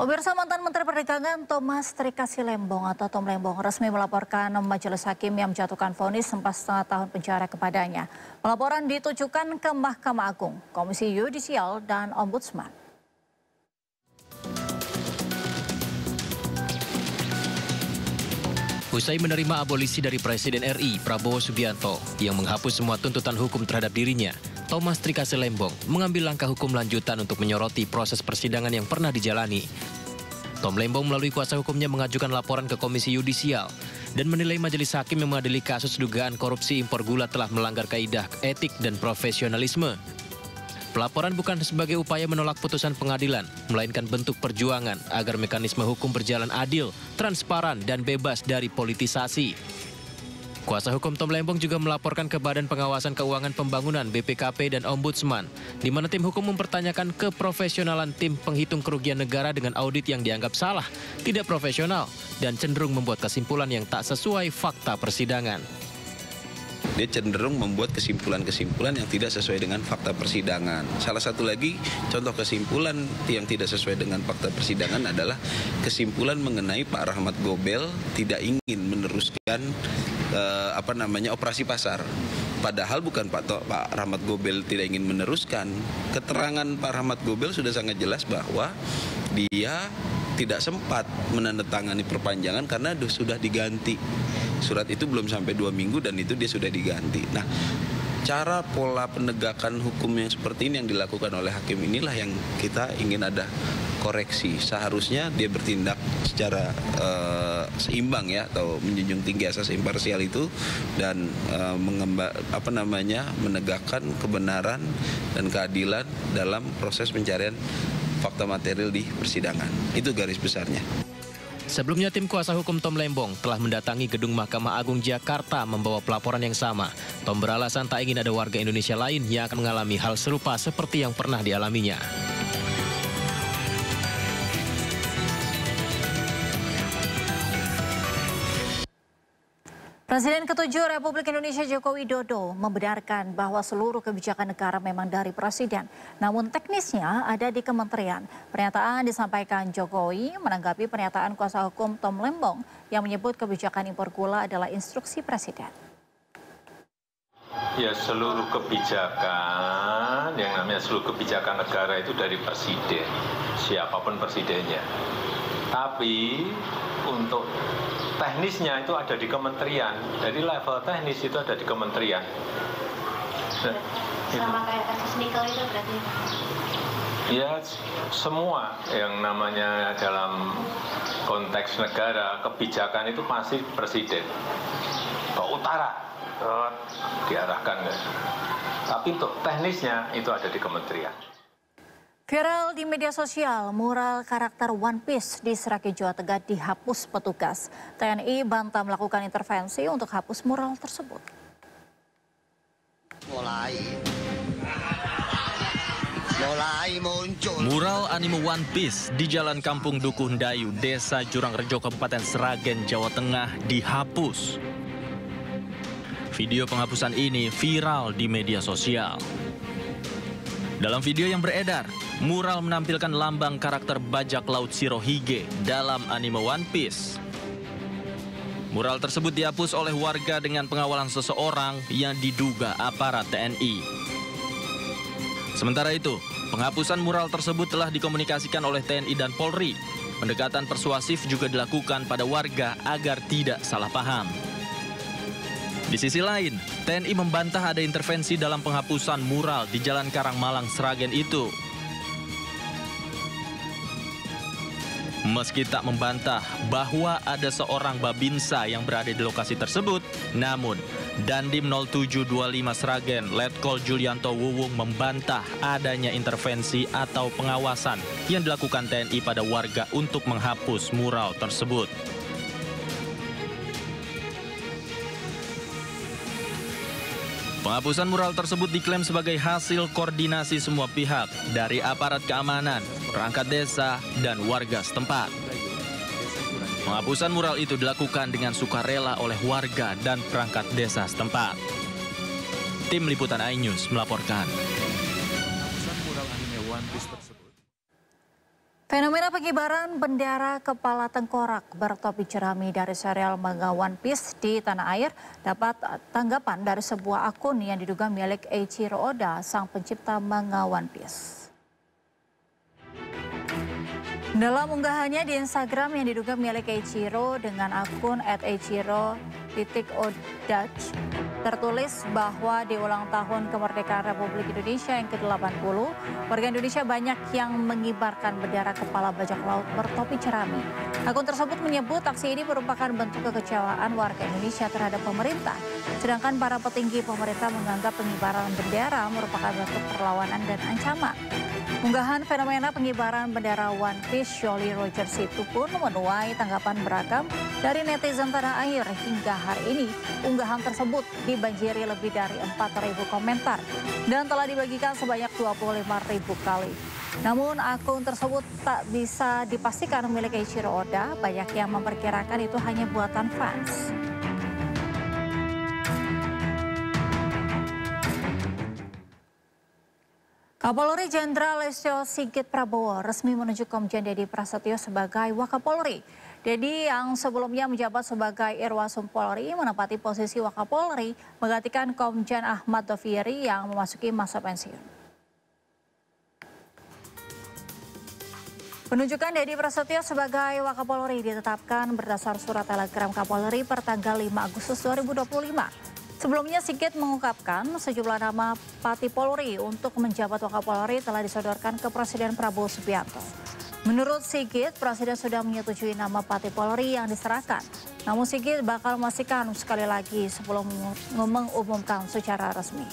Pemirsa, mantan Menteri Perdagangan Thomas Trikasi Lembong atau Tom Lembong resmi melaporkan majelis hakim yang menjatuhkan vonis 4,5 tahun penjara kepadanya. Pelaporan ditujukan ke Mahkamah Agung, Komisi Yudisial, dan Ombudsman. Usai menerima abolisi dari Presiden RI Prabowo Subianto yang menghapus semua tuntutan hukum terhadap dirinya, Thomas Trikasi Lembong mengambil langkah hukum lanjutan untuk menyoroti proses persidangan yang pernah dijalani. Tom Lembong melalui kuasa hukumnya mengajukan laporan ke Komisi Yudisial dan menilai majelis hakim yang mengadili kasus dugaan korupsi impor gula telah melanggar kaidah etik dan profesionalisme. Pelaporan bukan sebagai upaya menolak putusan pengadilan, melainkan bentuk perjuangan agar mekanisme hukum berjalan adil, transparan, dan bebas dari politisasi. Kuasa hukum Tom Lembong juga melaporkan ke Badan Pengawasan Keuangan Pembangunan BPKP dan Ombudsman, di mana tim hukum mempertanyakan keprofesionalan tim penghitung kerugian negara dengan audit yang dianggap salah, tidak profesional, dan cenderung membuat kesimpulan yang tak sesuai fakta persidangan. Dia cenderung membuat kesimpulan-kesimpulan yang tidak sesuai dengan fakta persidangan. Salah satu lagi contoh kesimpulan yang tidak sesuai dengan fakta persidangan adalah kesimpulan mengenai Pak Rahmat Gobel tidak ingin meneruskan operasi pasar. Padahal bukan Pak Rahmat Gobel tidak ingin meneruskan. Keterangan Pak Rahmat Gobel sudah sangat jelas bahwa dia tidak sempat menandatangani perpanjangan karena sudah diganti. Surat itu belum sampai 2 minggu dan itu dia sudah diganti. Nah, cara pola penegakan hukum yang seperti ini yang dilakukan oleh hakim inilah yang kita ingin ada koreksi. Seharusnya dia bertindak secara seimbang ya, atau menjunjung tinggi asas imparsial itu dan menegakkan kebenaran dan keadilan dalam proses pencarian fakta material di persidangan. Itu garis besarnya. Sebelumnya tim kuasa hukum Tom Lembong telah mendatangi gedung Mahkamah Agung Jakarta membawa pelaporan yang sama. Tom beralasan tak ingin ada warga Indonesia lain yang akan mengalami hal serupa seperti yang pernah dialaminya. Presiden ke-7 Republik Indonesia Joko Widodo membenarkan bahwa seluruh kebijakan negara memang dari Presiden. Namun teknisnya ada di kementerian. Pernyataan disampaikan Jokowi menanggapi pernyataan kuasa hukum Tom Lembong yang menyebut kebijakan impor gula adalah instruksi Presiden. Ya, seluruh kebijakan, yang namanya seluruh kebijakan negara itu dari Presiden, siapapun presidennya. Tapi untuk teknisnya itu ada di kementerian, jadi level teknis itu ada di kementerian. Sama kayak kasus nikel itu berarti? Ya, semua yang namanya dalam konteks negara, kebijakan itu pasti Presiden. Ke utara, diarahkan. Tapi untuk teknisnya itu ada di kementerian. Viral di media sosial, mural karakter One Piece di Seragen, Jawa Tengah dihapus petugas. TNI bantah melakukan intervensi untuk hapus mural tersebut. Mulai muncul. Mural anime One Piece di Jalan Kampung Dukuh Dayu, Desa Jurangrejo, Kabupaten Seragen, Jawa Tengah dihapus. Video penghapusan ini viral di media sosial. Dalam video yang beredar, mural menampilkan lambang karakter bajak laut Shirohige dalam anime One Piece. Mural tersebut dihapus oleh warga dengan pengawalan seseorang yang diduga aparat TNI. Sementara itu, penghapusan mural tersebut telah dikomunikasikan oleh TNI dan Polri. Pendekatan persuasif juga dilakukan pada warga agar tidak salah paham. Di sisi lain, TNI membantah ada intervensi dalam penghapusan mural di Jalan Karangmalang, Seragen itu. Meski tak membantah bahwa ada seorang babinsa yang berada di lokasi tersebut, namun Dandim 0725 Seragen, Letkol Julianto Wuwung membantah adanya intervensi atau pengawasan yang dilakukan TNI pada warga untuk menghapus mural tersebut. Penghapusan mural tersebut diklaim sebagai hasil koordinasi semua pihak dari aparat keamanan, perangkat desa, dan warga setempat. Penghapusan mural itu dilakukan dengan sukarela oleh warga dan perangkat desa setempat. Tim Liputan iNews melaporkan. Fenomena pengibaran bendera kepala tengkorak bertopi jerami dari serial manga One Piece di tanah air dapat tanggapan dari sebuah akun yang diduga milik Eiichiro Oda, sang pencipta manga One Piece. Dalam unggahannya di Instagram yang diduga milik Eiichiro dengan akun @eiichiro_odach, tertulis bahwa di ulang tahun kemerdekaan Republik Indonesia yang ke-80, warga Indonesia banyak yang mengibarkan bendera kepala bajak laut bertopi jerami. Akun tersebut menyebut aksi ini merupakan bentuk kekecewaan warga Indonesia terhadap pemerintah, sedangkan para petinggi pemerintah menganggap pengibaran bendera merupakan bentuk perlawanan dan ancaman. Unggahan fenomena pengibaran bendera One Piece Jolly Rogers itu pun menuai tanggapan beragam dari netizen tanah air. Hingga hari ini, unggahan tersebut dibanjiri lebih dari 4.000 komentar dan telah dibagikan sebanyak 25.000 kali. Namun akun tersebut tak bisa dipastikan milik Eiichiro Oda, banyak yang memperkirakan itu hanya buatan fans. Kapolri Jenderal Listio Sigit Prabowo resmi menunjuk Komjen Dedi Prasetyo sebagai Wakapolri. Dedi yang sebelumnya menjabat sebagai Irwasum Polri menempati posisi Wakapolri menggantikan Komjen Ahmad Doviri yang memasuki masa pensiun. Penunjukan Dedi Prasetyo sebagai Wakapolri ditetapkan berdasar surat telegram Kapolri per tanggal 5 Agustus 2025. Sebelumnya Sigit mengungkapkan sejumlah nama Pati Polri untuk menjabat Wakapolri telah disodorkan ke Presiden Prabowo Subianto. Menurut Sigit, Presiden sudah menyetujui nama Pati Polri yang diserahkan. Namun Sigit bakal memastikan sekali lagi sebelum mengumumkan secara resmi.